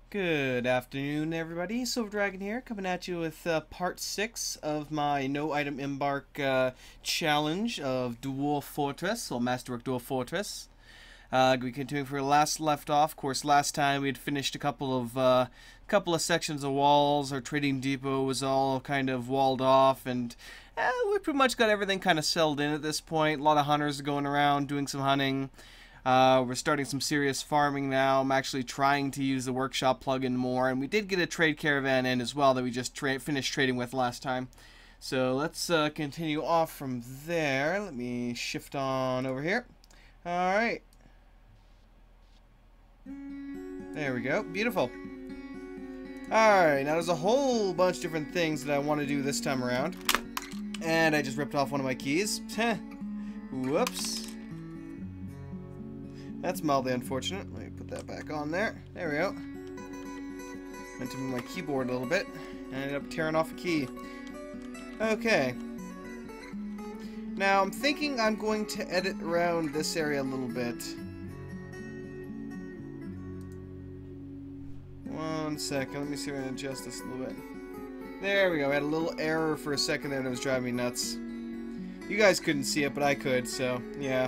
Good afternoon, everybody. Silver Dragon here, coming at you with part 6 of my no item embark challenge of Dwarf Fortress, or Masterwork Dwarf Fortress. We continue where we last left off. Of course, last time we had finished a couple of sections of walls. Our trading depot was all kind of walled off, and we pretty much got everything kind of settled in at this point. A lot of hunters going around doing some hunting. We're starting some serious farming now. I'm actually trying to use the workshop plugin more, and we did get a trade caravan in as well that we just finished trading with last time. So let's continue off from there. Let me shift on over here. Alright. There we go. Beautiful. Alright, now there's a whole bunch of different things that I want to do this time around. And I just ripped off one of my keys. Whoops. That's mildly unfortunate. Let me put that back on there. There we go. Went to my keyboard a little bit and ended up tearing off a key. Okay. Now I'm thinking I'm going to edit around this area a little bit. One second. Let me see if I can adjust this a little bit. There we go. I had a little error for a second there that was driving me nuts. You guys couldn't see it, but I could, so yeah.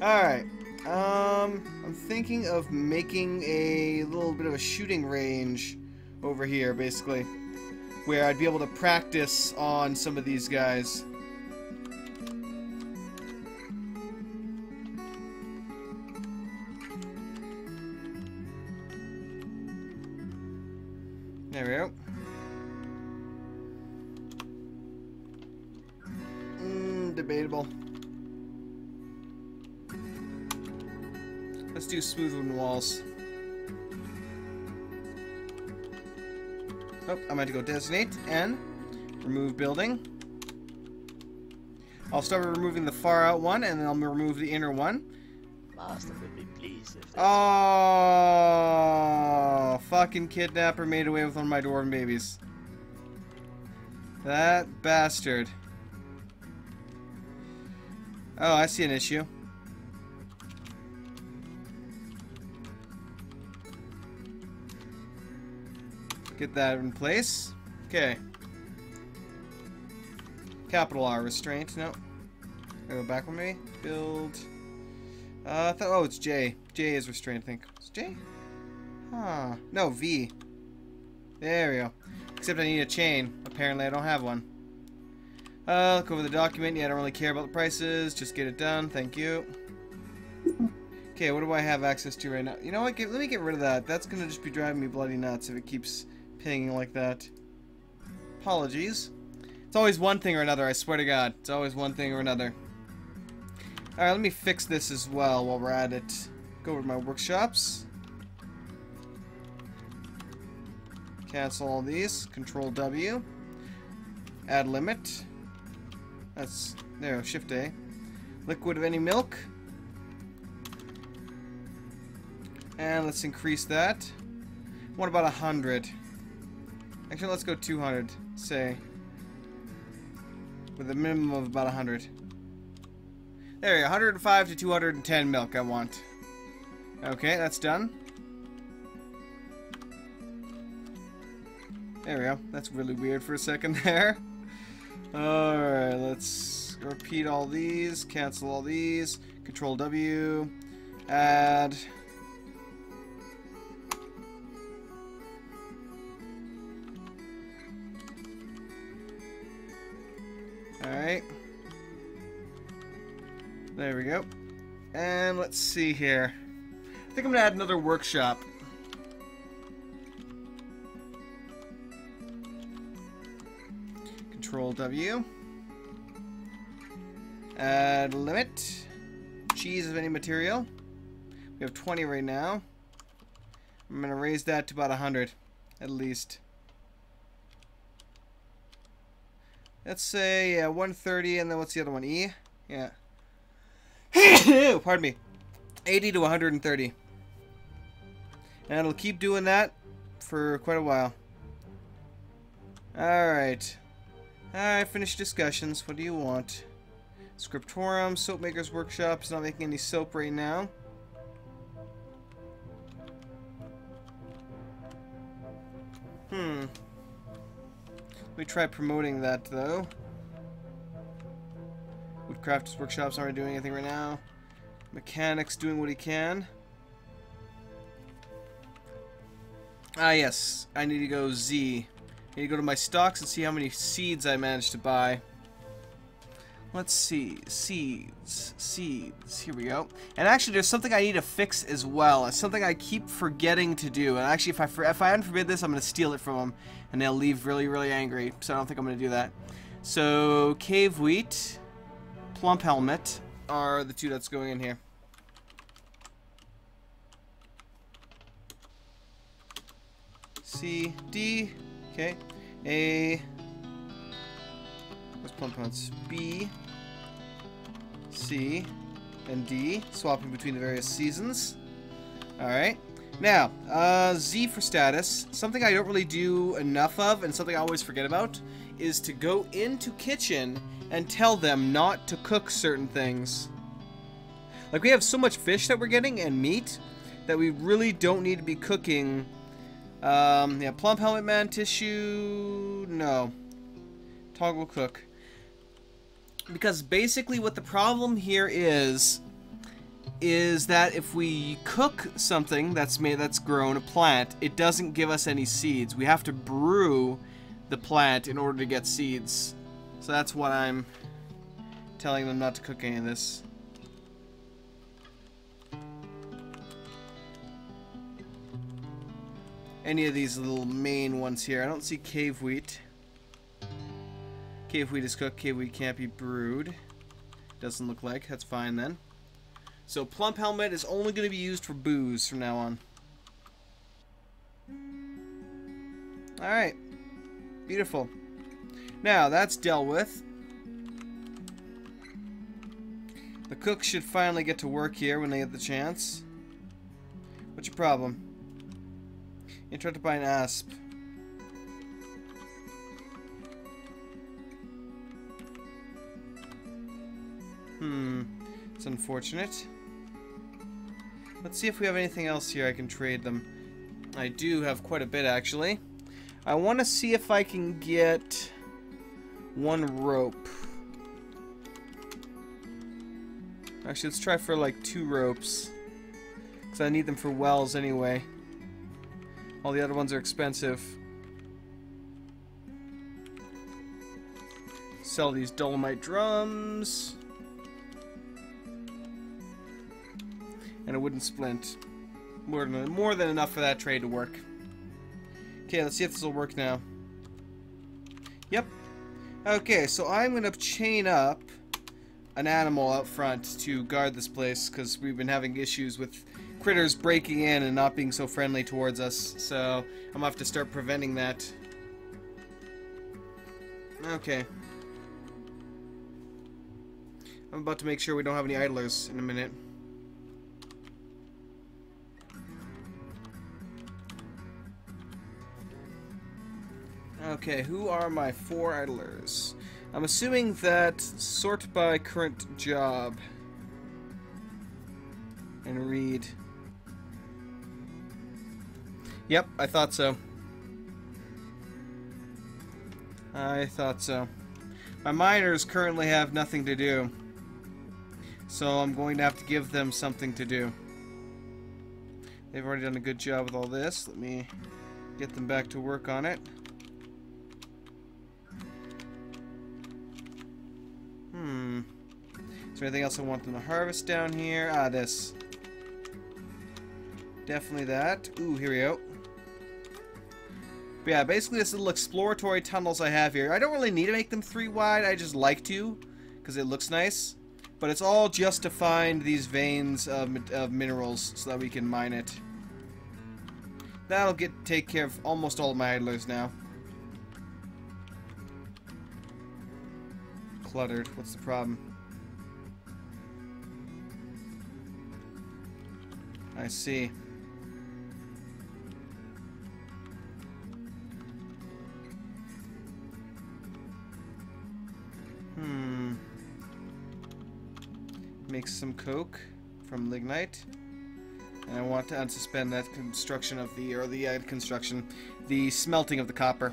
Alright. I'm thinking of making a little bit of a shooting range over here, basically, where I'd be able to practice on some of these guys. There we go. Debatable. Let's do smooth wooden walls. Oh, I'm going to go designate and remove building. I'll start removing the far out one, and then I'll remove the inner one. Master would be pleased if Oh, fucking kidnapper made away with one of my dwarven babies. That bastard. Oh, I see an issue. Get that in place. Okay. Capital R, restraint. No. Go back with me. Build. Oh, it's J. J is restraint, I think. It's J? Huh. No, V. There we go. Except I need a chain. Apparently I don't have one. Look over the document. Yeah, I don't really care about the prices. Just get it done. Thank you. Okay, what do I have access to right now? You know what? Let me get rid of that. That's gonna just be driving me bloody nuts if it keeps pinging like that. Apologies. It's always one thing or another, I swear to God. It's always one thing or another. Alright, let me fix this as well while we're at it. Go over to my workshops. Cancel all these. Control W. Add limit. That's... there, Shift A. Liquid of any milk. And let's increase that. What about 100? Actually, let's go 200, say. With a minimum of about 100. There we go, 105 to 210 milk I want. Okay, that's done. There we go. That's really weird for a second there. Alright, let's repeat all these, cancel all these, Control W, add... Alright. There we go. And let's see here. I think I'm going to add another workshop. Control W. Add limit. Cheese of any material. We have 20 right now. I'm going to raise that to about 100. At least. Let's say 130, and then what's the other one? E? Yeah. Pardon me. 80 to 130. And it'll keep doing that for quite a while. Alright. Alright, finished discussions. What do you want? Scriptorum, Soapmaker's Workshop. Is not making any soap right now. Let me try promoting that, though. Woodcrafters Workshop's aren't doing anything right now. Mechanics doing what he can. Ah, yes. I need to go Z. I need to go to my stocks and see how many seeds I managed to buy. Let's see. Seeds. Seeds. Here we go. And actually, there's something I need to fix as well. It's something I keep forgetting to do. And actually, if I unforbid this, I'm going to steal it from them. And they'll leave really, really angry. So I don't think I'm going to do that. So, cave wheat, plump helmet are the two that's going in here. C, D, okay. A, what's plump helmets? B, C, and D, swapping between the various seasons. Alright. Now, Z for status. Something I don't really do enough of, and something I always forget about, is to go into kitchen and tell them not to cook certain things. Like, we have so much fish that we're getting, and meat, that we really don't need to be cooking. Yeah, plump helmet man, tissue, no. Toggle cook. Because basically what the problem here is that if we cook something that's grown, a plant, it doesn't give us any seeds. We have to brew the plant in order to get seeds. So that's what I'm telling them not to cook any of this. Any of these little main ones here. I don't see cave wheat. Cave wheat is cooked. Cave wheat can't be brewed. Doesn't look like. That's fine then. So plump helmet is only going to be used for booze from now on. Alright. Beautiful. Now, that's dealt with. The cooks should finally get to work here when they get the chance. What's your problem? You tried to buy an asp. It's unfortunate. Let's see if we have anything else here I can trade them. I do have quite a bit, actually. I want to see if I can get one rope. Actually, let's try for like 2 ropes. Because I need them for wells anyway. All the other ones are expensive. Sell these dolomite drums. And a wooden splint. More than enough for that trade to work. Okay, let's see if this will work now. Yep. Okay, so I'm going to chain up an animal out front to guard this place, because we've been having issues with critters breaking in and not being so friendly towards us. So I'm going to have to start preventing that. Okay. I'm about to make sure we don't have any idlers in a minute. Okay, who are my 4 idlers? I'm assuming that sort by current job. And read. Yep, I thought so. I thought so. My miners currently have nothing to do. So I'm going to have to give them something to do. They've already done a good job with all this. Let me get them back to work on it. Is there anything else I want them to harvest down here? Ah, this. Definitely that. Ooh, here we go. But yeah, basically this little exploratory tunnels I have here. I don't really need to make them 3 wide. I just like to, because it looks nice. But it's all just to find these veins of minerals so that we can mine it. That'll take care of almost all of my idlers now. Cluttered. What's the problem? I see. Make some coke from lignite. And I want to unsuspend that construction of the, the smelting of the copper.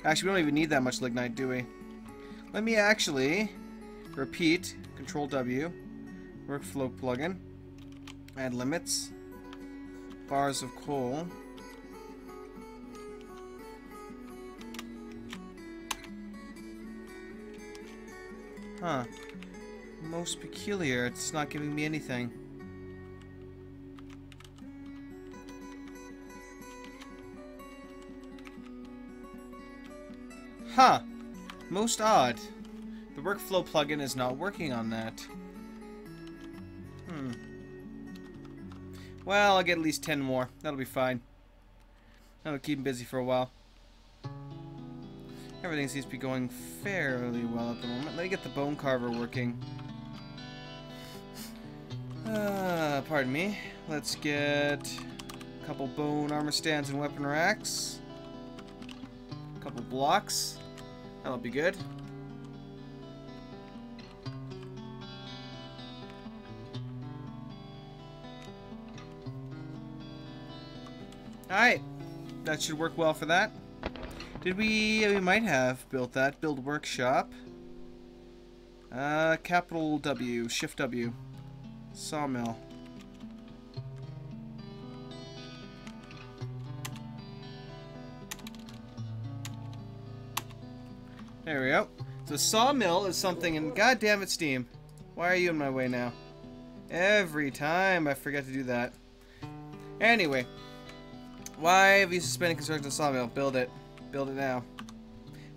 Actually, we don't even need that much lignite, do we? Let me actually repeat. Control W. Workflow plugin. Add limits. Bars of coal. Huh. Most peculiar. It's not giving me anything. Huh. Most odd. The workflow plugin is not working on that. Well, I'll get at least 10 more. That'll be fine. That'll keep him busy for a while. Everything seems to be going fairly well at the moment. Let me get the bone carver working. Pardon me. Let's get a couple bone armor stands and weapon racks. A couple blocks. That'll be good. Alright. That should work well for that. Did we might have built that. Build workshop. Capital W. Shift W. Sawmill. There we go. So sawmill is something, and goddamn it, Steam. Why are you in my way now? Every time I forget to do that. Anyway. Why have you suspended construction of sawmill? Build it. Build it now.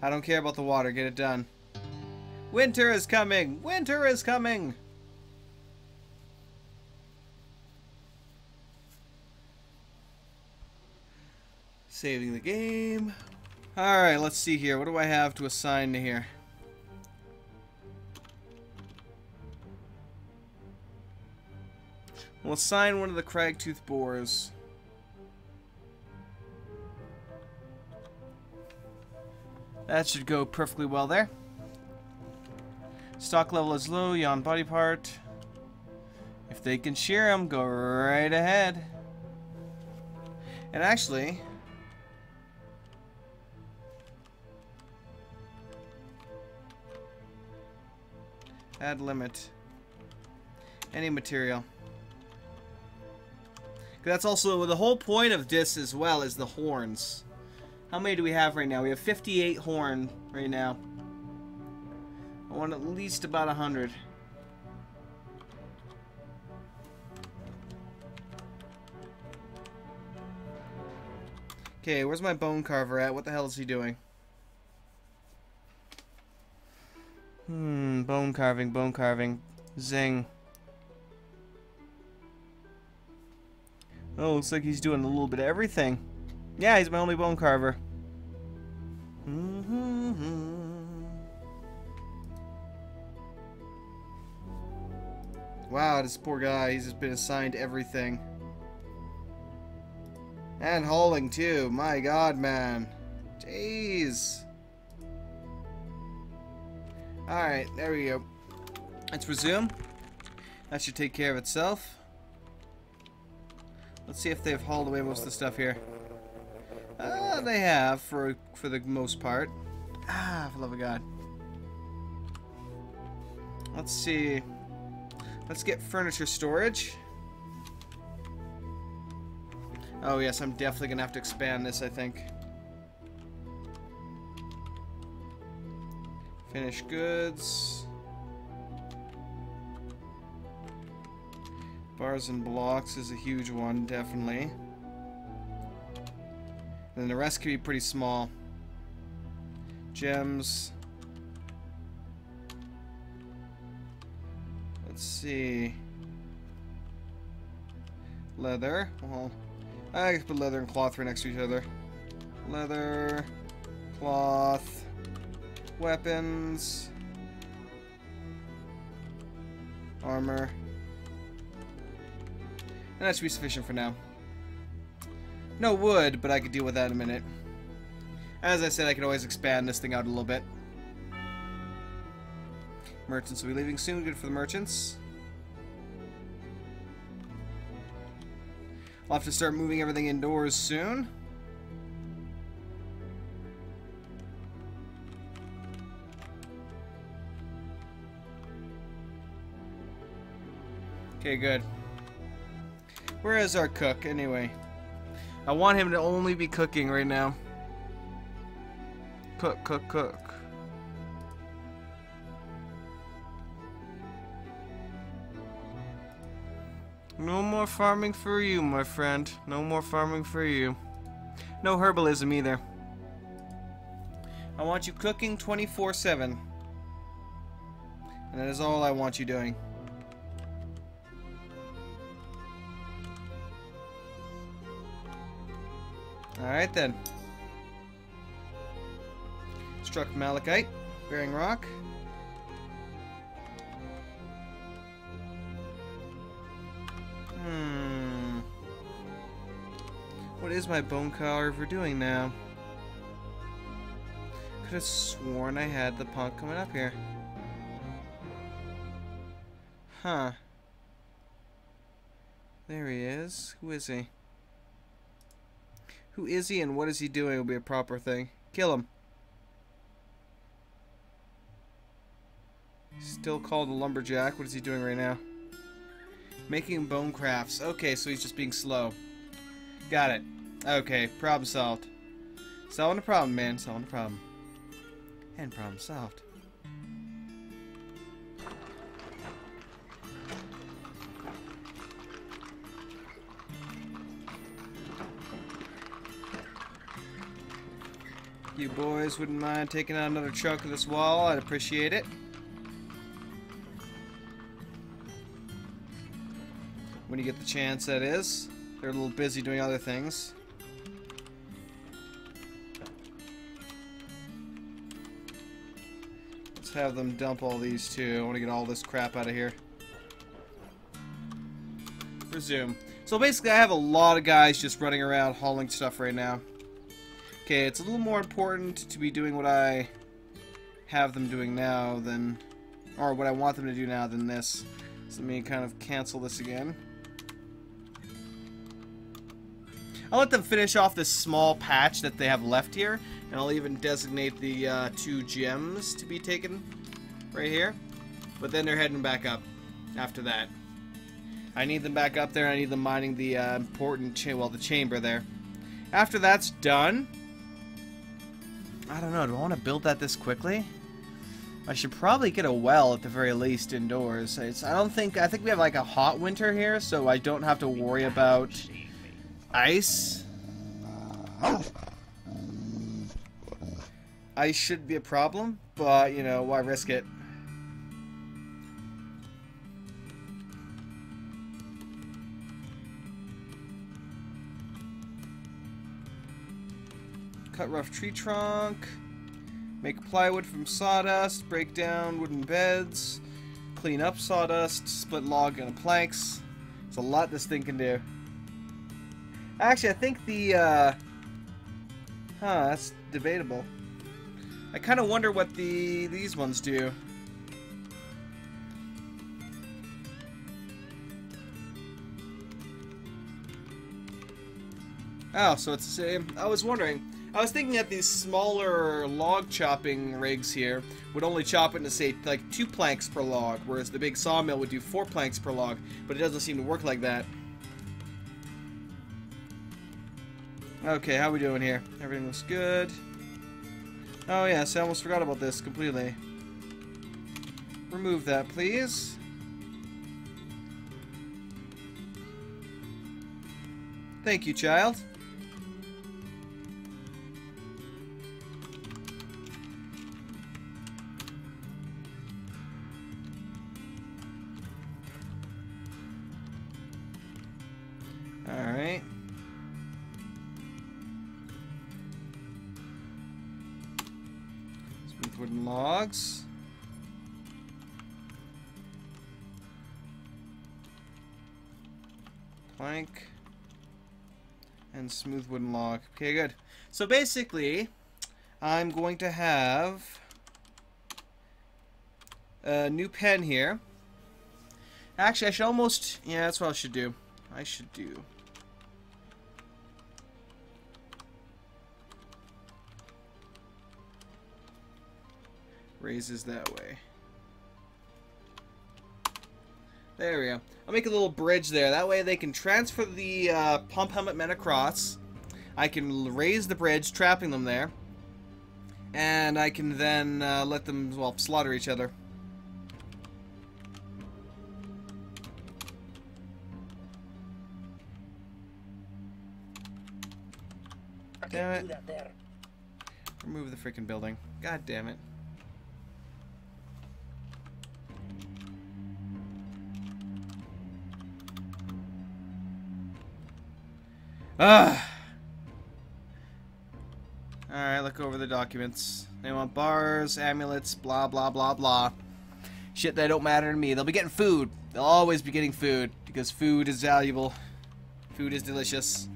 I don't care about the water. Get it done. Winter is coming! Winter is coming! Saving the game. Alright, let's see here. What do I have to assign to here? We'll assign one of the cragtooth boars. That should go perfectly well there. Stock level is low, yawn body part. If they can shear them, go right ahead. And actually, add limit. Any material. That's also the whole point of this as well, is the horns. How many do we have right now? We have 58 horn right now. I want at least about 100. Okay, where's my bone carver at? What the hell is he doing? Bone carving, bone carving. Zing. Oh, looks like he's doing a little bit of everything. Yeah, he's my only bone carver. Wow, this poor guy, he's just been assigned everything. And hauling too, my god, man. Jeez. Alright, there we go. Let's resume. That should take care of itself. Let's see if they've hauled away most of the stuff here. They have, for the most part. For the love of God. Let's see. Let's get furniture storage. Oh yes, I'm definitely gonna have to expand this, I think. Finished goods. Bars and blocks is a huge one, definitely. And the rest can be pretty small. Gems. Let's see. Leather. Well, I can put leather and cloth right next to each other. Leather, cloth, weapons, armor. And that should be sufficient for now. No wood, but I could deal with that in a minute. As I said, I could always expand this thing out a little bit. Merchants will be leaving soon. Good for the merchants. I'll have to start moving everything indoors soon. Okay, good. Where is our cook, anyway? I want him to only be cooking right now. Cook, cook, cook. No more farming for you, my friend. No more farming for you. No herbalism either. I want you cooking 24/7. And that is all I want you doing. Alright then. Struck malachite, bearing rock. What is my bone carver doing now? Could have sworn I had the punk coming up here. Huh. There he is. Who is he? Who is he and what is he doing will be a proper thing. Kill him. Still called a lumberjack. What is he doing right now? Making bone crafts. Okay, so he's just being slow. Got it. Okay, problem solved. Solving a problem, man. Solving a problem. And problem solved. You boys wouldn't mind taking out another chunk of this wall, I'd appreciate it. When you get the chance, that is. They're a little busy doing other things. Let's have them dump all these too. I want to get all this crap out of here. Resume. So basically I have a lot of guys just running around hauling stuff right now. Okay, it's a little more important to be doing what I have them doing now than, or what I want them to do now than this. So let me kind of cancel this again. I'll let them finish off this small patch that they have left here, and I'll even designate the 2 gems to be taken right here. But then they're heading back up after that. I need them back up there, and I need them mining the important, the chamber there. After that's done, I don't know, do I want to build that this quickly? I should probably get a well at the very least indoors. I think we have like a hot winter here, so I don't have to worry about ice. Ice should be a problem, but you know, why risk it? Cut rough tree trunk. Make plywood from sawdust. Break down wooden beds. Clean up sawdust. Split log into planks. There's a lot this thing can do. Actually, I think the, that's debatable. I kind of wonder what these ones do. Oh, so it's the same. I was wondering. I was thinking that these smaller log chopping rigs here would only chop into, say, like 2 planks per log, whereas the big sawmill would do 4 planks per log, but it doesn't seem to work like that. Okay, how we doing here? Everything looks good. Oh yes, I almost forgot about this completely. Remove that, please. Thank you, child. Alright. Smooth wooden logs. Plank. And smooth wooden log. Okay, good. So basically, I'm going to have a new pen here. Actually, I should almost... Yeah, that's what I should do. I should do... Raises that way. There we go. I'll make a little bridge there. That way they can transfer the pump helmet men across. I can raise the bridge, trapping them there. And I can then let them, well, slaughter each other. Damn it. Remove the freaking building. God damn it. Ah. Alright, look over the documents. They want bars, amulets, blah, blah, blah, blah. Shit that don't matter to me. They'll be getting food. They'll always be getting food. Because food is valuable. Food is delicious.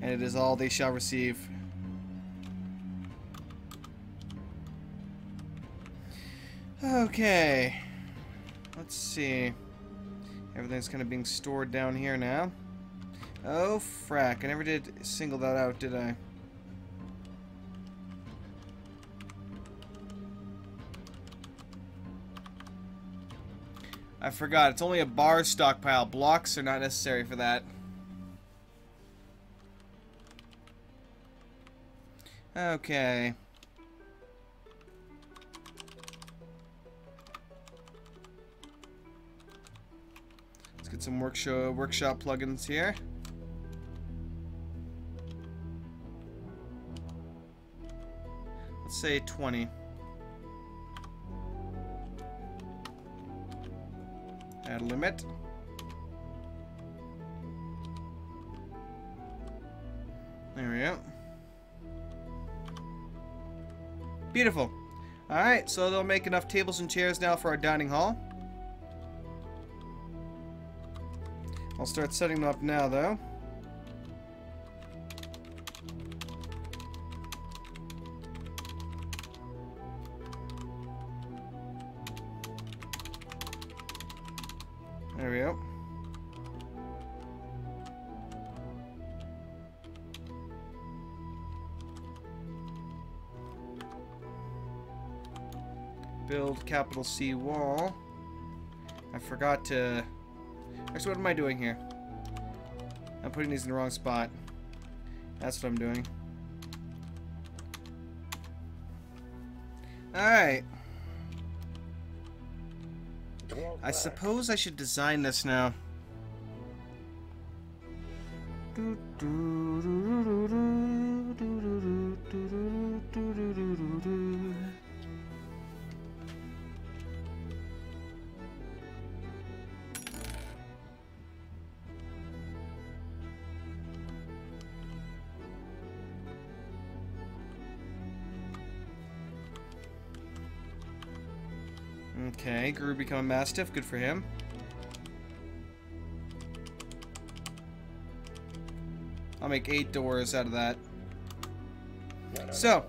And it is all they shall receive. Okay. Let's see. Everything's kind of being stored down here now. Oh, frack. I never did single that out, did I? I forgot. It's only a bar stockpile. Blocks are not necessary for that. Okay. Let's get some workshop plugins here. Let's say 20. Add a limit. There we go. Beautiful. Alright, so they'll make enough tables and chairs now for our dining hall. I'll start setting them up now, though. There we go. Build capital C wall. I forgot to... Actually, what am I doing here? I'm putting these in the wrong spot. That's what I'm doing. Alright. I suppose I should design this now. Okay, Guru become a Mastiff. Good for him. I'll make 8 doors out of that. So.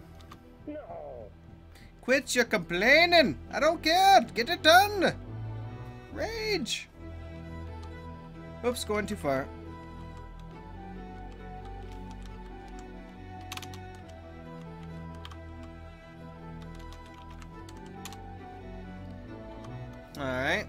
Quit your complaining! I don't care! Get it done! Rage! Oops, going too far. Alright.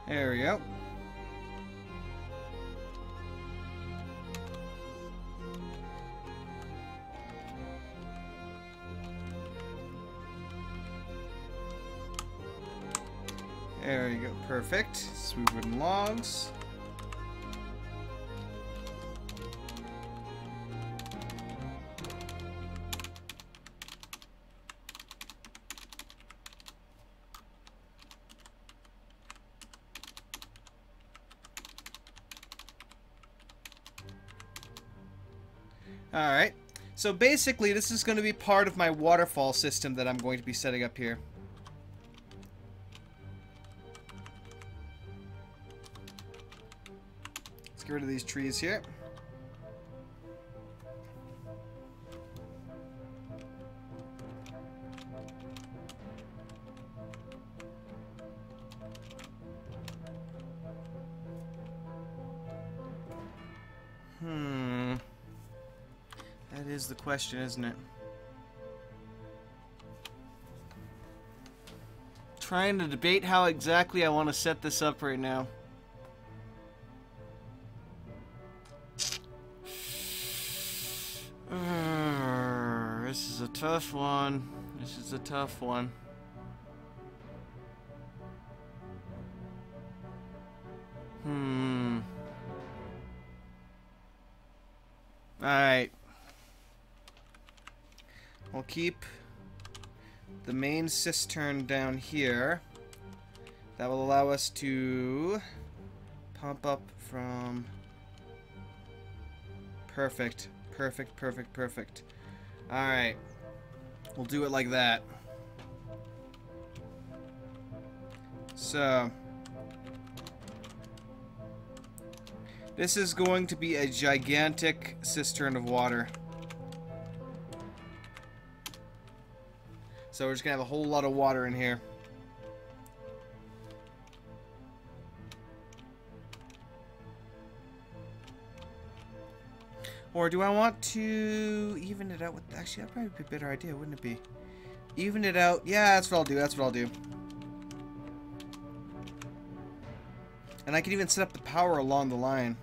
There we go. There you go, perfect. Smooth wooden logs. Alright, so basically this is going to be part of my waterfall system that I'm going to be setting up here. Let's get rid of these trees here. That is the question, isn't it? Trying to debate how exactly I want to set this up right now. This is a tough one. This is a tough one. Alright. We'll keep the main cistern down here. That will allow us to pump up from... Perfect. Perfect, perfect, perfect. Alright. We'll do it like that. So... this is going to be a gigantic cistern of water. So we're just going to have a whole lot of water in here. Or do I want to even it out with... actually, that'd probably be a better idea, wouldn't it be? Even it out. Yeah, that's what I'll do. That's what I'll do. And I can even set up the power along the line.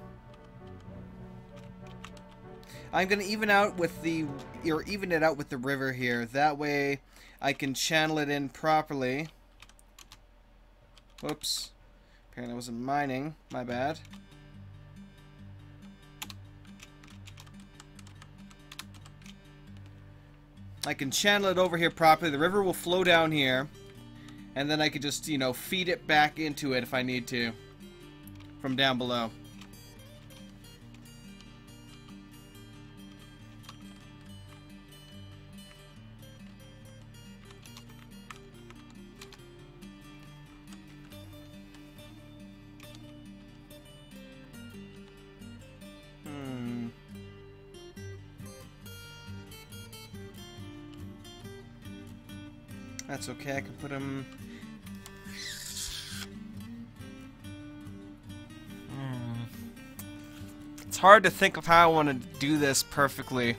I'm gonna even out with the, or even it out with the river here. That way, I can channel it in properly. Whoops! Apparently, I wasn't mining. My bad. I can channel it over here properly. The river will flow down here, and then I could just, you know, feed it back into it if I need to, from down below. That's okay, I can put them... It's hard to think of how I want to do this perfectly.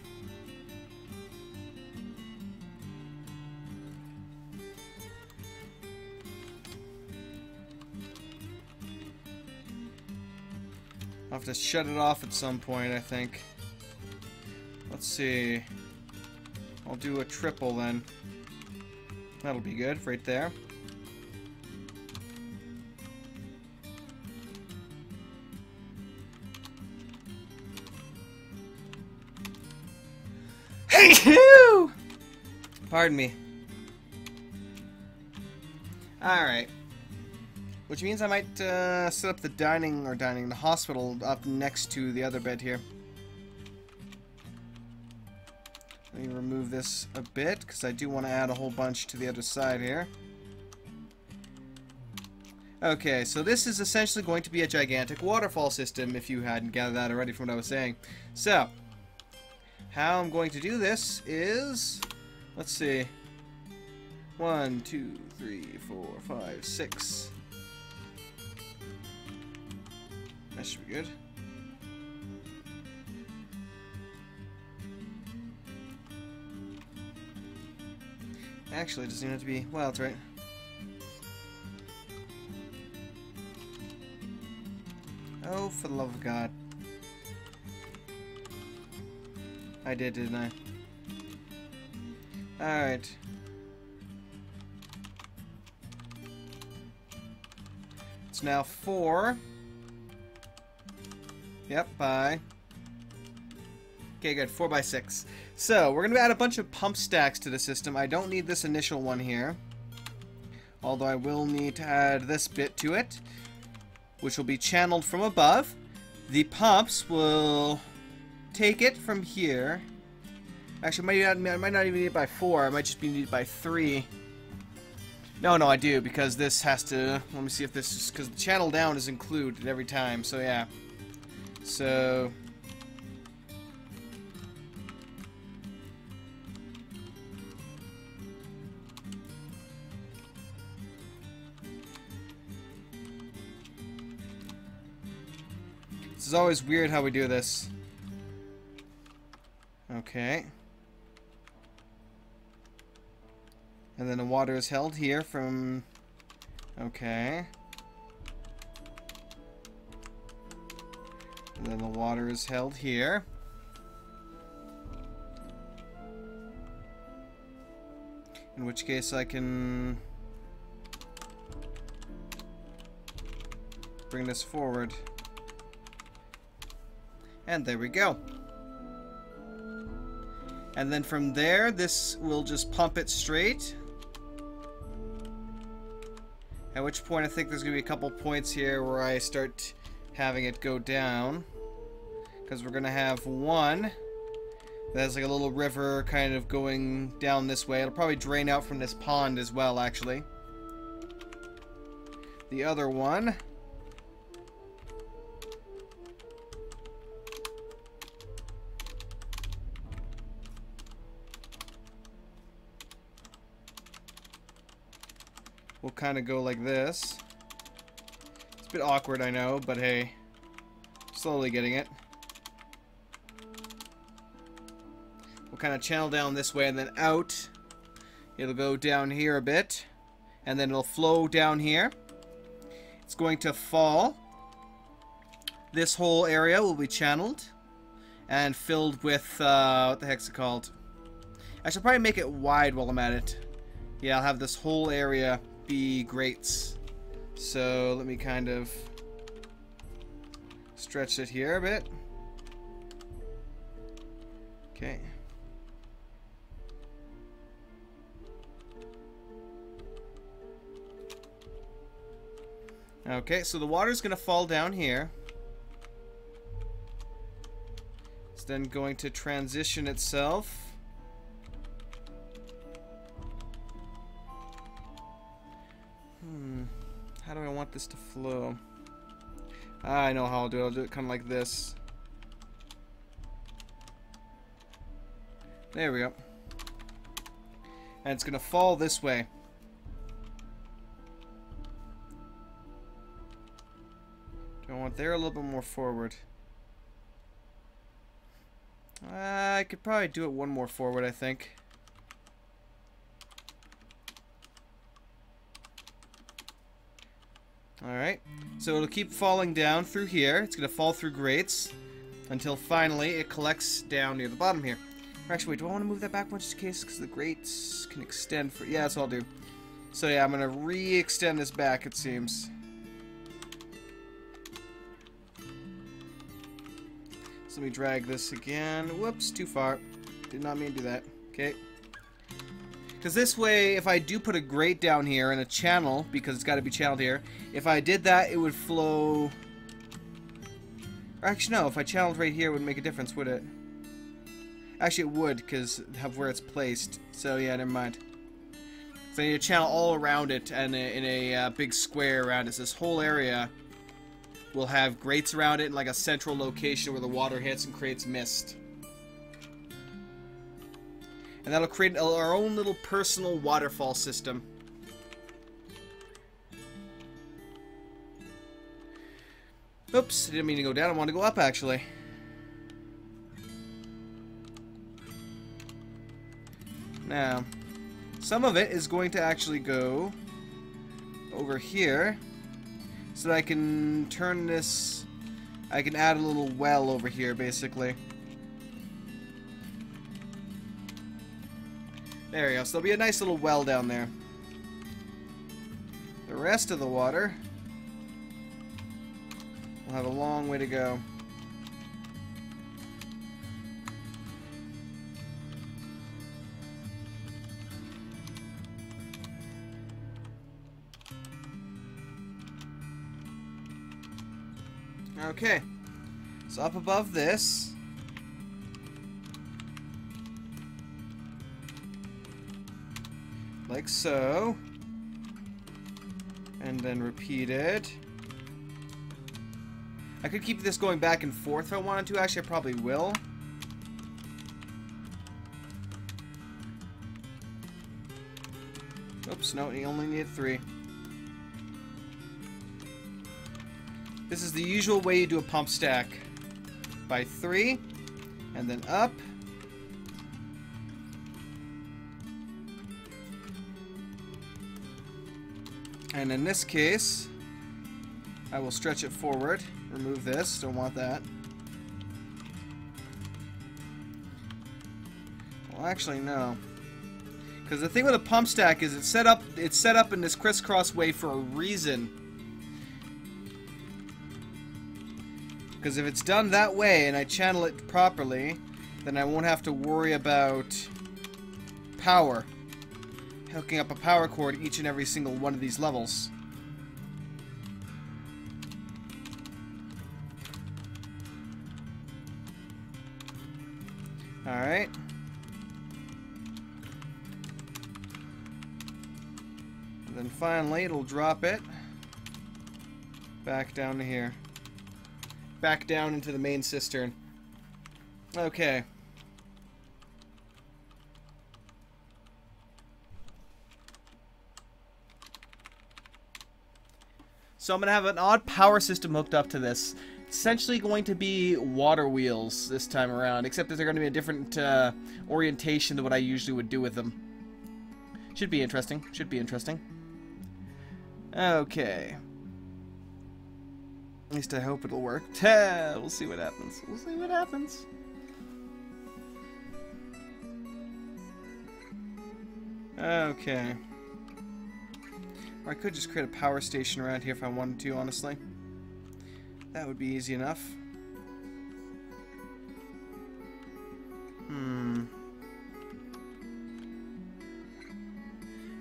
I'll have to shut it off at some point, I think. Let's see. I'll do a triple then. That'll be good, right there. Hey, you! Pardon me. Alright. Which means I might set up the the hospital up next to the other bed here. Let me remove this a bit, because I do want to add a whole bunch to the other side here. Okay, so this is essentially going to be a gigantic waterfall system, if you hadn't gathered that already from what I was saying. So, how I'm going to do this is... let's see. 1, 2, 3, 4, 5, 6. That should be good. Actually, it doesn't even have to be... well, that's right. Oh, for the love of God. I did, didn't I? Alright. It's now 4. Yep, bye. Okay, good. 4 by 6. So, we're going to add a bunch of pump stacks to the system. I don't need this initial one here. Although I will need to add this bit to it, which will be channeled from above. The pumps will take it from here. Actually, I might not even need it by 4. I might just be needed by 3. No, I do, because this has to... let me see if this is... because the channel down is included every time, so yeah. So... this is always weird how we do this. Okay. And then the water is held here from... Okay. And then the water is held here. In which case I can bring this forward. And there we go. And then from there, this will just pump it straight. At which point I think there's going to be a couple points here where I start having it go down. Because we're going to have one that has like a little river kind of going down this way. It'll probably drain out from this pond as well, actually. The other one... will kind of go like this. It's a bit awkward, I know, but hey, slowly getting it. We'll kind of channel down this way and then out. It'll go down here a bit, and then it'll flow down here. It's going to fall. This whole area will be channeled and filled with, what the heck's it called? I should probably make it wide while I'm at it. Yeah, I'll have this whole area be grates. So let me kind of stretch it here a bit. Okay. Okay, so the water's going to fall down here. It's then going to transition itself. How do I want this to flow? I know how I'll do it. I'll do it kind of like this. There we go. And it's going to fall this way. Do I want there a little bit more forward? I could probably do it one more forward, I think. Alright, so it'll keep falling down through here. It's going to fall through grates until finally it collects down near the bottom here. Or actually, wait, do I want to move that back one just in case? Because the grates can extend for... Yeah, that's what I'll do. So yeah, I'm going to re-extend this back, it seems. So let me drag this again. Whoops, too far. Did not mean to do that. Okay. Because this way, if I do put a grate down here and a channel, because it's got to be channeled here, if I did that, it would flow... Or actually, no, if I channeled right here, it wouldn't make a difference, would it? Actually, it would, because of where it's placed. So, yeah, never mind. So I need a channel all around it, and in a big square around it. So this whole area will have grates around it in like a central location where the water hits and creates mist. And that'll create our own little personal waterfall system. Oops, I didn't mean to go down. I wanted to go up, actually. Now, some of it is going to actually go over here. So that I can turn this... I can add a little well over here, basically. There we go. So there'll be a nice little well down there. The rest of the water will have a long way to go. Okay. So up above this, like so, and then repeat it. I could keep this going back and forth if I wanted to. Actually, I probably will. Oops, no, you only need 3. This is the usual way you do a pump stack. By 3, and then up, And in this case, I will stretch it forward. Remove this. Don't want that. Well, actually, no. Because the thing with a pump stack is it's set up in this crisscross way for a reason. Because if it's done that way and I channel it properly, then I won't have to worry about power. Hooking up a power cord each and every single one of these levels. Alright. And then finally it'll drop it back down to here. Back down into the main cistern. Okay. So I'm going to have an odd power system hooked up to this. Essentially going to be water wheels this time around, except that they're going to be a different orientation than what I usually would do with them. Should be interesting. Should be interesting. Okay. At least I hope it'll work. We'll see what happens. We'll see what happens. Okay. Or I could just create a power station around here if I wanted to, honestly. That would be easy enough.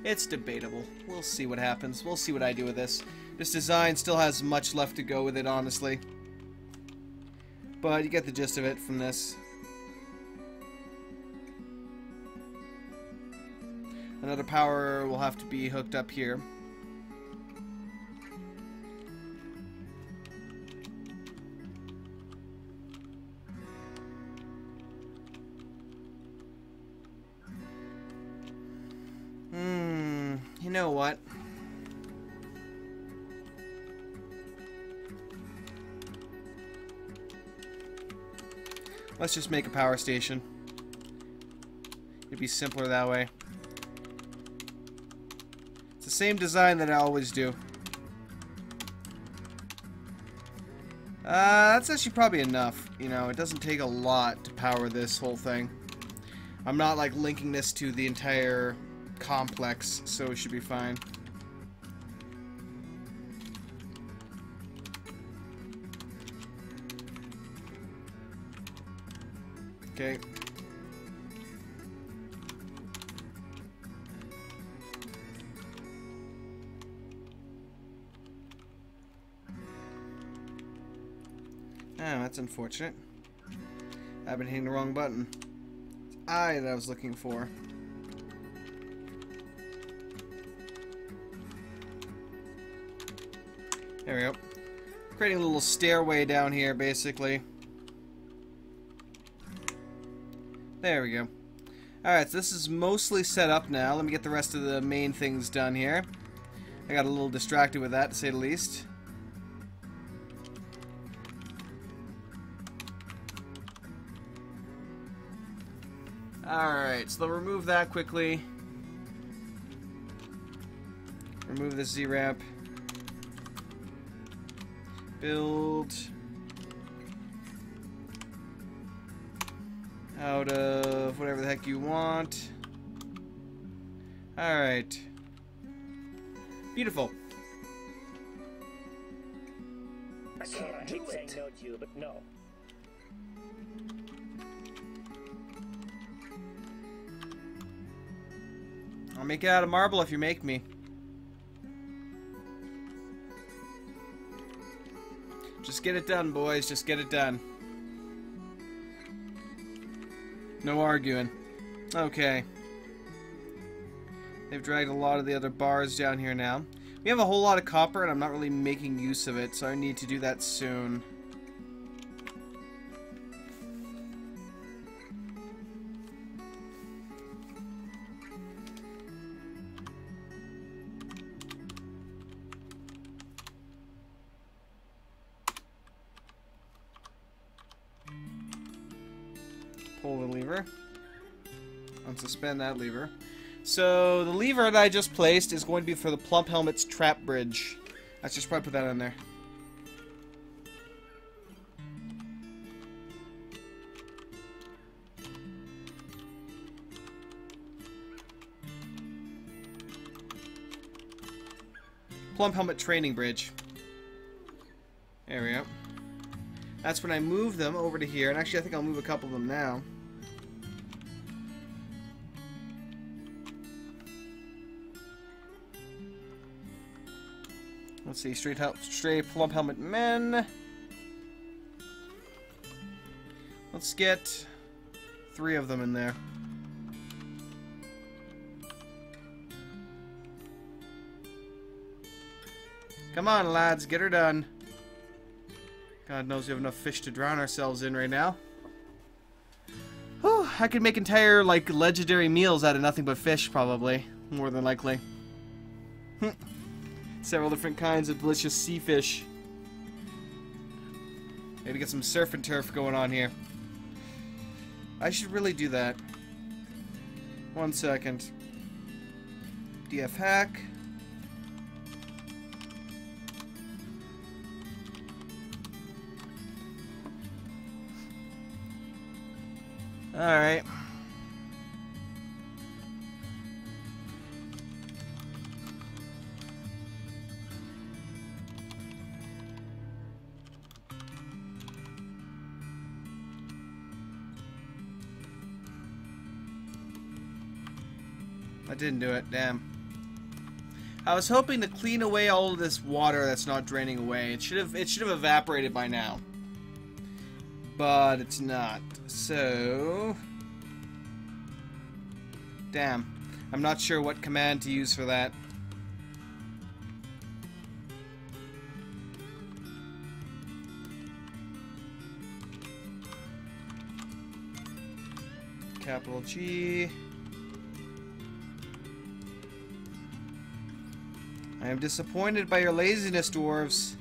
It's debatable. We'll see what happens. We'll see what I do with this. This design still has much left to go with it, honestly. But you get the gist of it from this. Another power will have to be hooked up here. You know what? Let's just make a power station. It'd be simpler that way. It's the same design that I always do. That's actually probably enough. You know, it doesn't take a lot to power this whole thing. I'm not like linking this to the entire complex, so it should be fine. Okay. Oh, that's unfortunate. I've been hitting the wrong button. It's I that I was looking for. There we go. Creating a little stairway down here, basically. There we go. Alright, so this is mostly set up now. Let me get the rest of the main things done here. I got a little distracted with that, to say the least. Alright, so they'll remove that quickly. Remove this Z-ramp. Build out of whatever the heck you want. Alright. Beautiful. I hate saying no to you, but no. I'll make it out of marble if you make me. Just get it done, boys. Just get it done. No arguing. Okay. They've dragged a lot of the other bars down here now. We have a whole lot of copper, and I'm not really making use of it, so I need to do that soon. Pull the lever. Unsuspend that lever. So the lever that I just placed is going to be for the Plump Helmet's trap bridge. Let's just probably put that in there. Plump Helmet training bridge. There we go. That's when I move them over to here. And actually, I think I'll move a couple of them now. Let's see, straight Plump Helmet men. Let's get 3 of them in there. Come on, lads, get her done. God knows we have enough fish to drown ourselves in right now. Whew, I could make entire, like, legendary meals out of nothing but fish, probably. More than likely. Several different kinds of delicious sea fish. Maybe get some surf and turf going on here. I should really do that. 1 second. DF hack. Alright. I didn't do it, damn. I was hoping to clean away all of this water that's not draining away. It should have evaporated by now. But it's not. So damn. I'm not sure what command to use for that. Capital G. I am disappointed by your laziness, dwarves.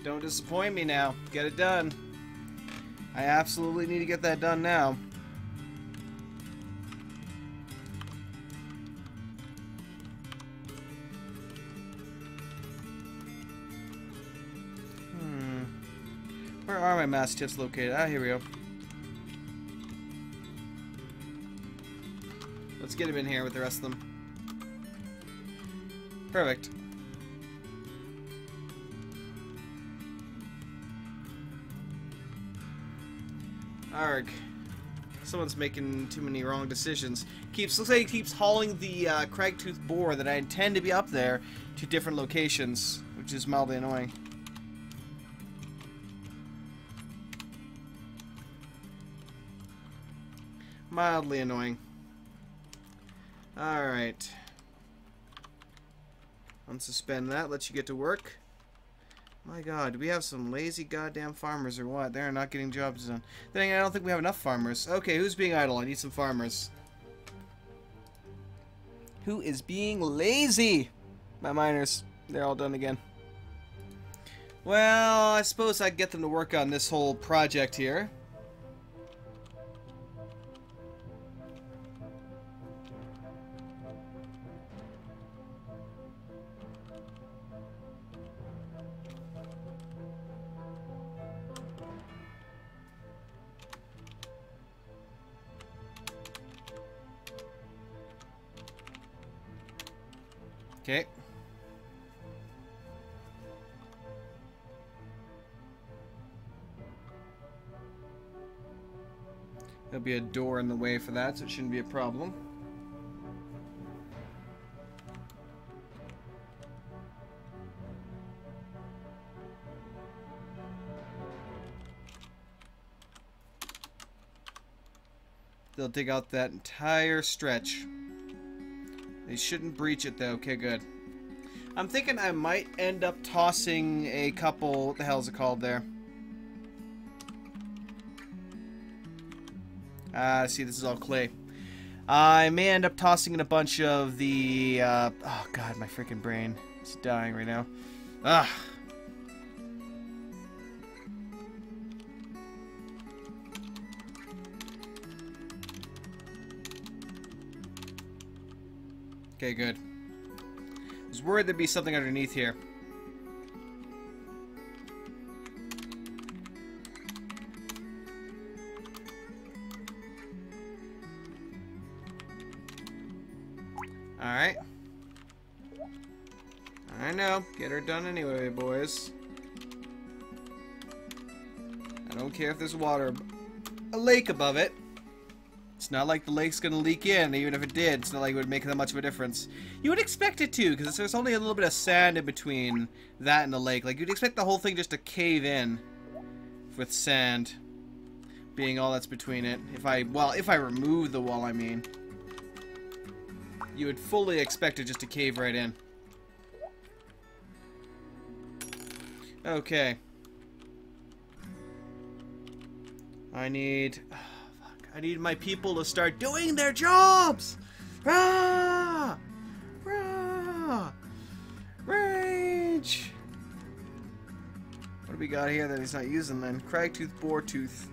Don't disappoint me now. Get it done. I absolutely need to get that done now. Where are my mass tips located? Ah, here we go. Let's get him in here with the rest of them. Perfect. Arg. Someone's making too many wrong decisions. Looks like he keeps hauling the cragtooth boar that I intend to be up there to different locations, which is mildly annoying. Mildly annoying. Alright. Unsuspend that, let you get to work. My god, do we have some lazy goddamn farmers or what? They're not getting jobs done. Then again, I don't think we have enough farmers. Okay, who's being idle? I need some farmers. Who is being lazy? My miners. They're all done again. Well, I suppose I'd get them to work on this whole project here. Okay. There'll be a door in the way for that, so it shouldn't be a problem. They'll dig out that entire stretch. They shouldn't breach it though. Okay, good. I'm thinking I might end up tossing a couple... What the hell is it called there? See, this is all clay. I may end up tossing in a bunch of the... oh god, my freaking brain is dying right now. Ugh. Okay, good. I was worried there'd be something underneath here. Alright. I know. Get her done anyway, boys. I don't care if there's water. A lake above it. It's not like the lake's gonna leak in, even if it did. It's not like it would make that much of a difference. You would expect it to, because there's only a little bit of sand in between that and the lake. Like, you'd expect the whole thing just to cave in with sand being all that's between it. If I remove the wall, I mean. You would fully expect it just to cave right in. Okay. I need my people to start doing their jobs! Rah! Rah! Rage! What do we got here that he's not using then? Cragtooth, Boretooth.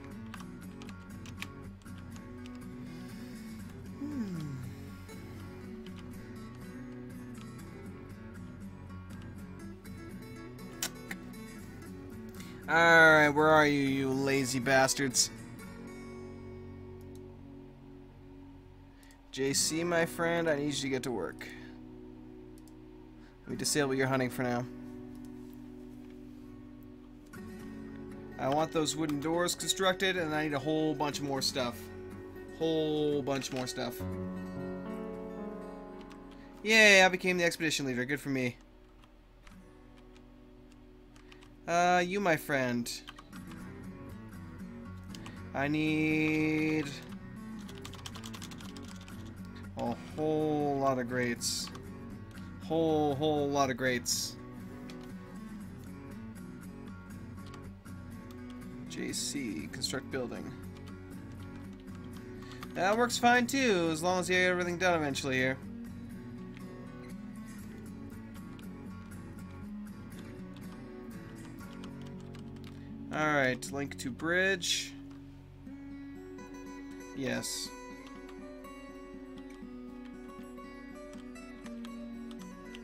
Alright, where are you, you lazy bastards? JC, my friend, I need you to get to work. Let me disable your hunting for now. I want those wooden doors constructed, and I need a whole bunch more stuff. Whole bunch more stuff. Yay, I became the expedition leader. Good for me. You, my friend. I need a whole lot of grates. Whole lot of grates. JC, construct building. That works fine too, as long as you get everything done eventually here. Alright, link to bridge. Yes.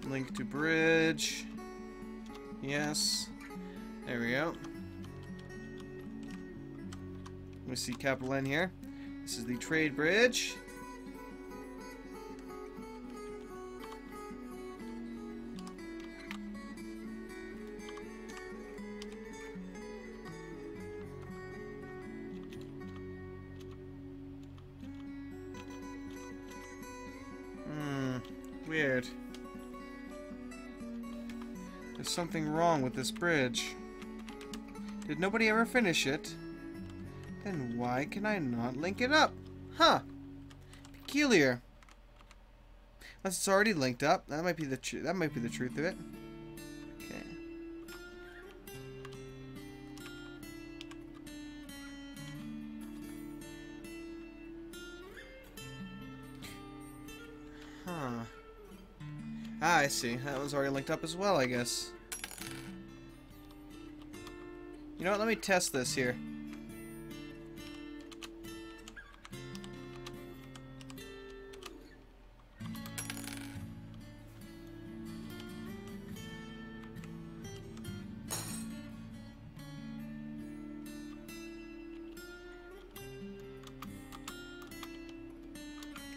Link to bridge. Yes. There we go. Let me see capital N here. This is the trade bridge. Weird. There's something wrong with this bridge. Did nobody ever finish it? Then why can I not link it up? Huh. Peculiar. Unless it's already linked up. That might be the truth of it. Okay. Huh. Ah, I see. That one's already linked up as well, I guess. You know what? Let me test this here.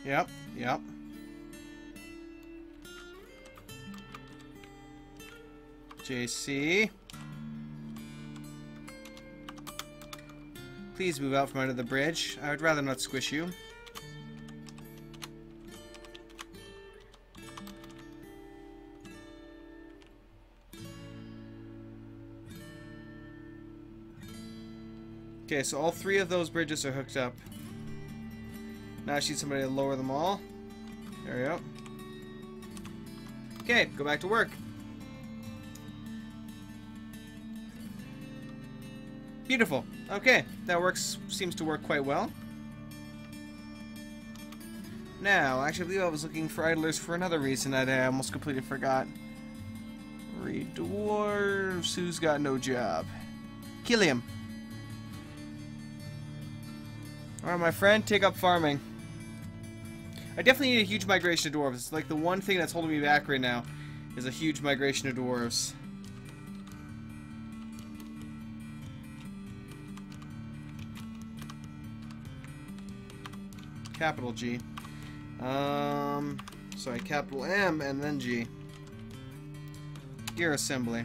Yep. JC. Please move out from under the bridge. I would rather not squish you. Okay, so all three of those bridges are hooked up. Now I need somebody to lower them all. There we go. Okay, go back to work. Beautiful. Okay, that seems to work quite well. Now, actually, I believe I was looking for idlers for another reason that I almost completely forgot. Read dwarves. Who's got no job? Kill him. Alright, my friend, take up farming. I definitely need a huge migration of dwarves. It's like the one thing that's holding me back right now is a huge migration of dwarves. Capital G. Sorry, capital M and then G. Gear assembly.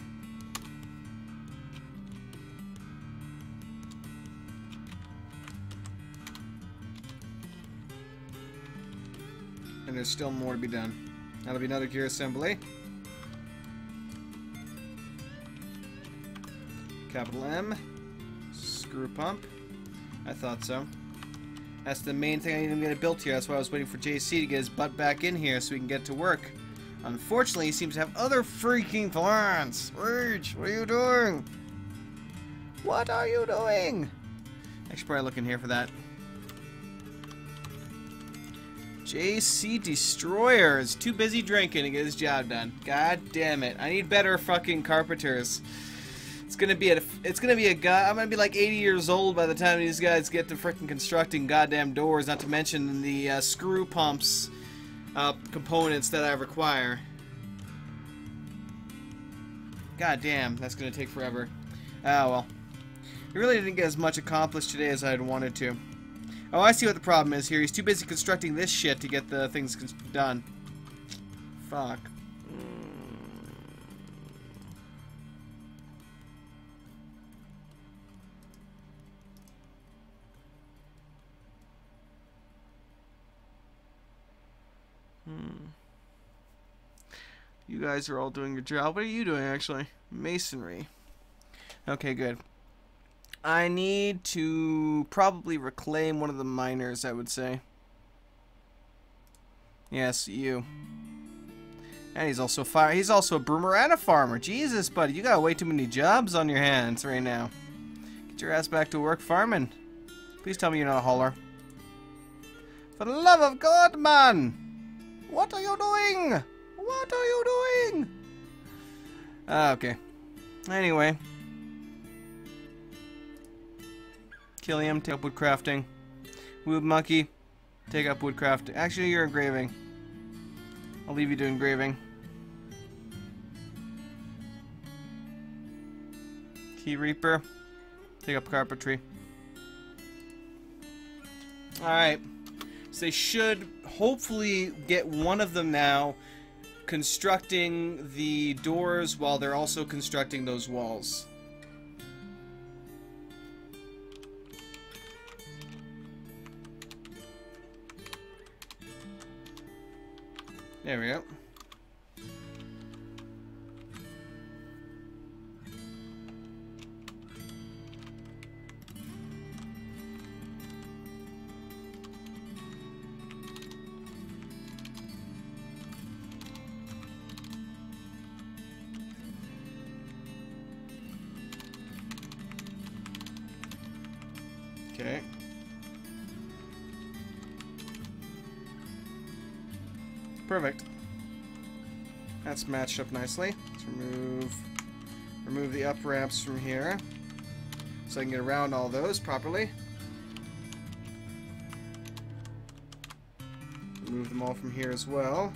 And there's still more to be done. That'll be another gear assembly. Capital M. Screw pump. I thought so. That's the main thing I need to get it built here. That's why I was waiting for JC to get his butt back in here so we can get to work. Unfortunately, he seems to have other freaking plans. Rage, what are you doing? What are you doing? I should probably look in here for that. JC Destroyer is too busy drinking to get his job done. God damn it. I need better fucking carpenters. It's gonna be a guy. I'm gonna be like 80 years old by the time these guys get to freaking constructing goddamn doors, not to mention the screw pumps components that I require. God damn, that's gonna take forever. Ah, well. We really didn't get as much accomplished today as I had wanted to. Oh, I see what the problem is here. He's too busy constructing this shit to get the things done. Fuck. You guys are all doing your job. What are you doing, actually? Masonry. Okay, good. I need to probably reclaim one of the miners, I would say. Yes, you. And he's also he's also a broomer and a farmer. Jesus, buddy, you got way too many jobs on your hands right now. Get your ass back to work farming. Please tell me you're not a hauler. For the love of God, man! What are you doing? What are you doing? Okay. Anyway. Killiam, take up wood crafting. Wood monkey, take up wood crafting. Actually, you're engraving. I'll leave you to engraving. Key Reaper, take up carpentry. Alright. So they should hopefully get one of them now constructing the doors while they're also constructing those walls. There we go. Okay. Perfect. That's matched up nicely. Let's remove the up ramps from here so I can get around all those properly. Remove them all from here as well.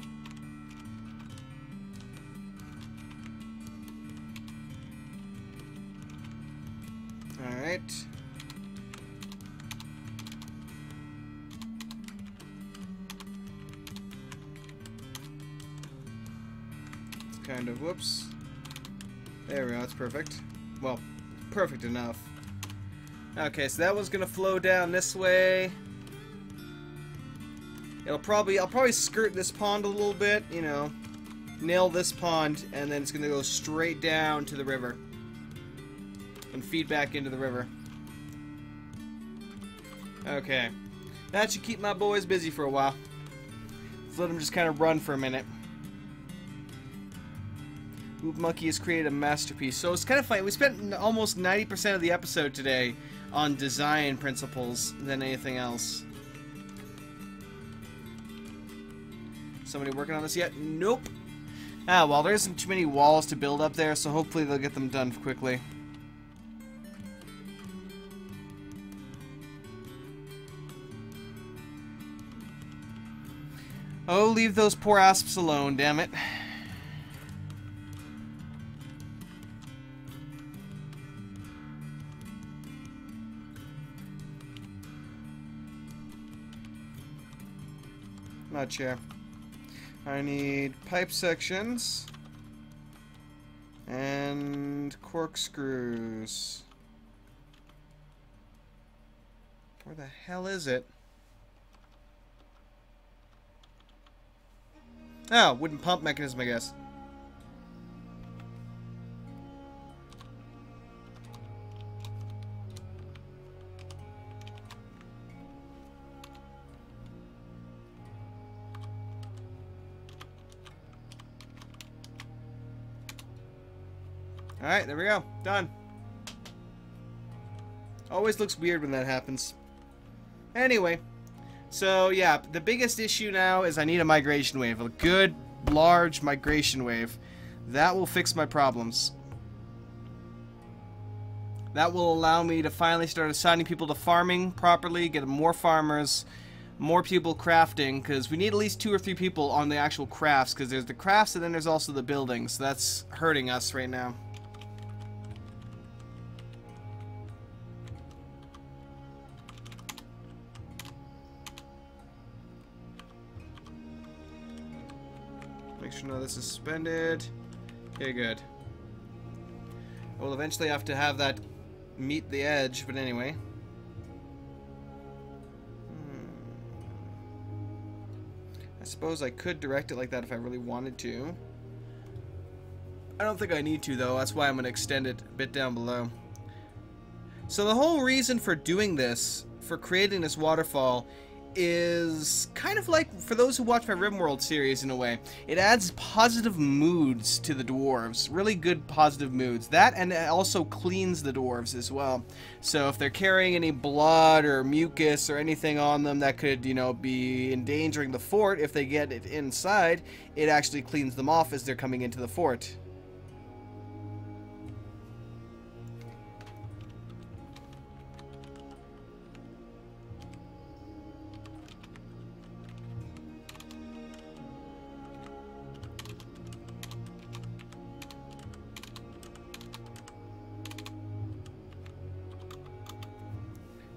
Alright. Kind of, whoops. There we go, that's perfect. Well, perfect enough. Okay, so that one's gonna flow down this way. I'll probably skirt this pond a little bit, you know, nail this pond, and then it's gonna go straight down to the river and feed back into the river. Okay, that should keep my boys busy for a while. Let's let them just kind of run for a minute. Boop Monkey has created a masterpiece. So it's kind of funny. We spent almost 90% of the episode today on design principles than anything else. Somebody working on this yet? Nope. Ah, well, there isn't too many walls to build up there, so hopefully they'll get them done quickly. Oh, leave those poor asps alone, damn it. Not sure. I need pipe sections and corkscrews. Where the hell is it? Oh, wooden pump mechanism, I guess. Alright, there we go. Done. Always looks weird when that happens. Anyway. So, yeah, the biggest issue now is I need a migration wave. A good, large migration wave. That will fix my problems. That will allow me to finally start assigning people to farming properly, get more farmers, more people crafting, because we need at least 2 or 3 people on the actual crafts, because there's the crafts and then there's also the buildings. That's hurting us right now. Make sure none of this is suspended. Okay, good. We'll eventually have to have that meet the edge, but anyway. I suppose I could direct it like that if I really wanted to. I don't think I need to, though. That's why I'm going to extend it a bit down below. So the whole reason for doing this, for creating this waterfall, is kind of like, for those who watch my RimWorld series in a way, it adds positive moods to the dwarves. Really good positive moods. That, and it also cleans the dwarves as well. So if they're carrying any blood or mucus or anything on them that could, you know, be endangering the fort, if they get it inside, it actually cleans them off as they're coming into the fort.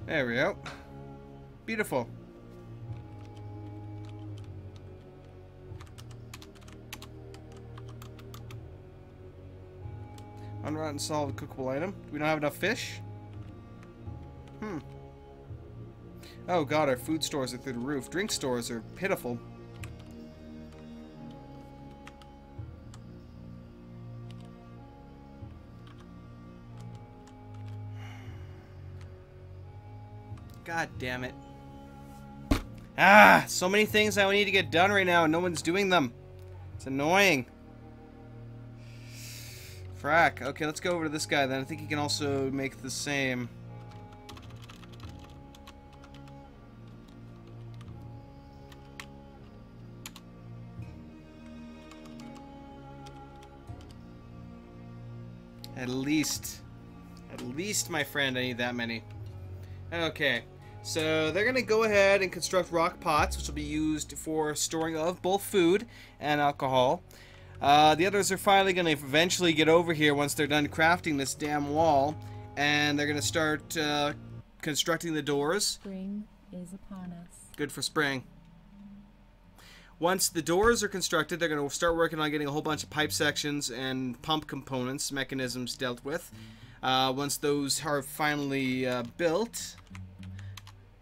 There we go. Beautiful. Unrotten solid cookable item. We don't have enough fish? Oh god, our food stores are through the roof. Drink stores are pitiful. God damn it. Ah, so many things I need to get done right now and no one's doing them. It's annoying. Frack. Okay, let's go over to this guy then. I think he can also make the same. At least, my friend, I need that many. Okay. So they're going to go ahead and construct rock pots, which will be used for storing of both food and alcohol. The others are finally going to eventually get over here once they're done crafting this damn wall. And they're going to start constructing the doors. Spring is upon us. Good for spring. Once the doors are constructed, they're going to start working on getting a whole bunch of pipe sections and pump components, mechanisms dealt with. Once those are finally built...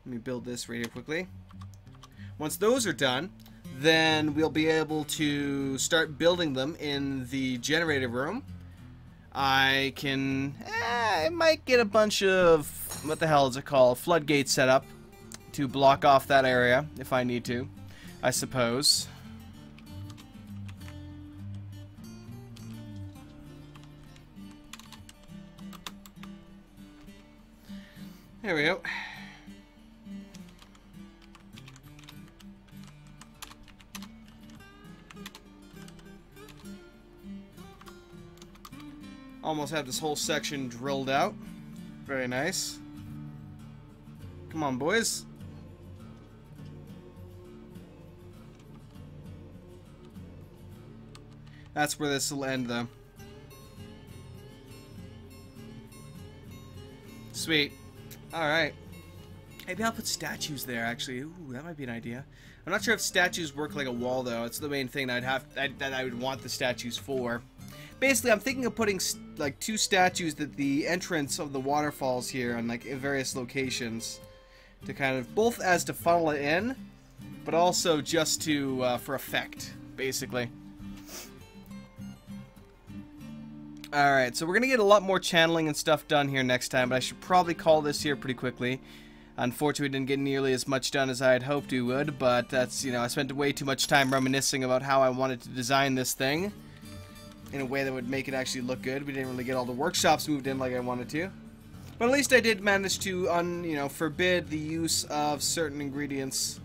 Let me build this right here quickly. Once those are done, then we'll be able to start building them in the generator room. I can... I might get a bunch of... What the hell is it called? Floodgates set up to block off that area if I need to, I suppose. There we go. Almost have this whole section drilled out. Very nice. Come on, boys. That's where this will end, though. Sweet. Alright. Maybe I'll put statues there, actually. Ooh, that might be an idea. I'm not sure if statues work like a wall, though. It's the main thing that I would want the statues for. Basically, I'm thinking of putting like 2 statues at the entrance of the waterfalls here, and like in various locations, to kind of both as to funnel it in, but also just to for effect, basically. Alright, so we're going to get a lot more channeling and stuff done here next time, but I should probably call this here pretty quickly. Unfortunately, we didn't get nearly as much done as I had hoped we would, but that's, you know, I spent way too much time reminiscing about how I wanted to design this thing in a way that would make it actually look good. We didn't really get all the workshops moved in like I wanted to. But at least I did manage to, forbid the use of certain ingredients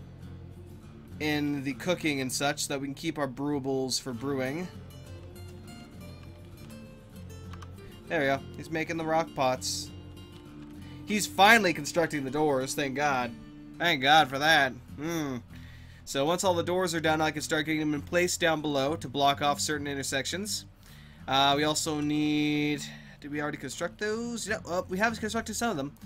in the cooking and such, so that we can keep our brewables for brewing. There we go. He's making the rock pots. He's finally constructing the doors, thank God. Thank God for that. So once all the doors are done, I can start getting them in place down below to block off certain intersections. We also need... Did we already construct those? Yeah, well, we have constructed some of them.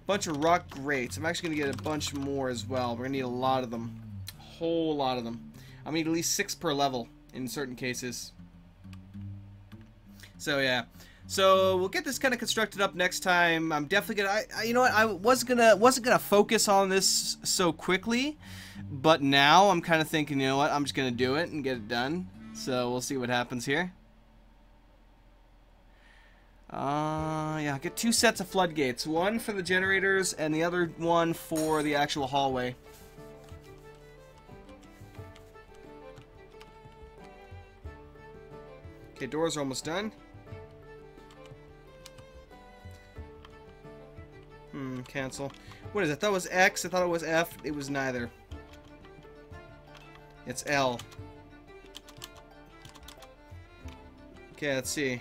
Bunch of rock grates. I'm actually going to get a bunch more as well. We're going to need a lot of them. A whole lot of them. I mean, at least 6 per level in certain cases. So yeah, so we'll get this kind of constructed up next time. I'm definitely gonna, you know what, I wasn't gonna focus on this so quickly, but now I'm kind of thinking, you know what, I'm just gonna do it and get it done. So we'll see what happens here. Yeah, get 2 sets of floodgates, one for the generators and the other one for the actual hallway. Okay, doors are almost done. Cancel. What is it? I thought it was X. I thought it was F. It was neither. It's L. Okay, let's see.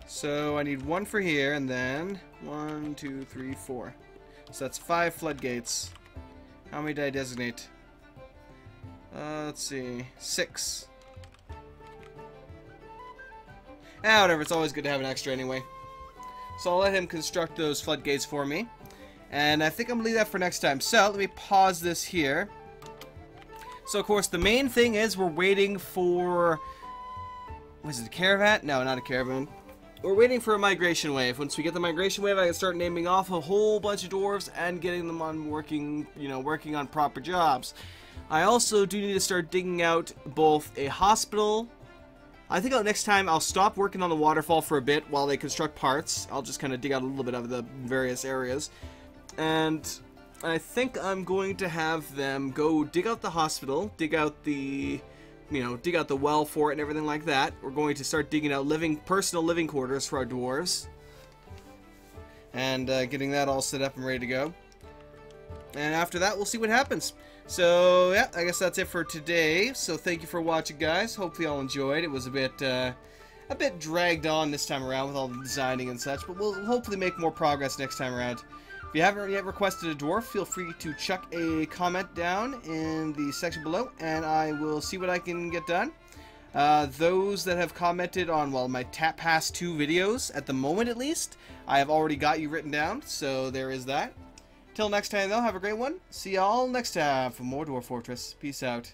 So I need 1 for here, and then 1, 2, 3, 4. So that's 5 floodgates. How many did I designate? Let's see. 6. Whatever. It's always good to have an extra anyway. So I'll let him construct those floodgates for me. And I think I'm going to leave that for next time. So, let me pause this here. So, of course, the main thing is we're waiting for... Was it a caravan? No, not a caravan. We're waiting for a migration wave. Once we get the migration wave, I can start naming off a whole bunch of dwarves and getting them on working on proper jobs. I also do need to start digging out both a hospital... I think next time I'll stop working on the waterfall for a bit while they construct parts. I'll just kind of dig out a little bit of the various areas. And I think I'm going to have them go dig out the hospital, dig out the well for it and everything like that. We're going to start digging out personal living quarters for our dwarves. And getting that all set up and ready to go. And after that, we'll see what happens. So, yeah, I guess that's it for today. So, thank you for watching, guys. Hopefully, y'all enjoyed. It was a bit dragged on this time around with all the designing and such, but we'll hopefully make more progress next time around. If you haven't yet requested a dwarf, feel free to chuck a comment down in the section below, and I will see what I can get done. Those that have commented on, well, my past 2 videos, at the moment at least, I have already got you written down, so there is that. Till next time, though, have a great one. See y'all next time for more Dwarf Fortress. Peace out.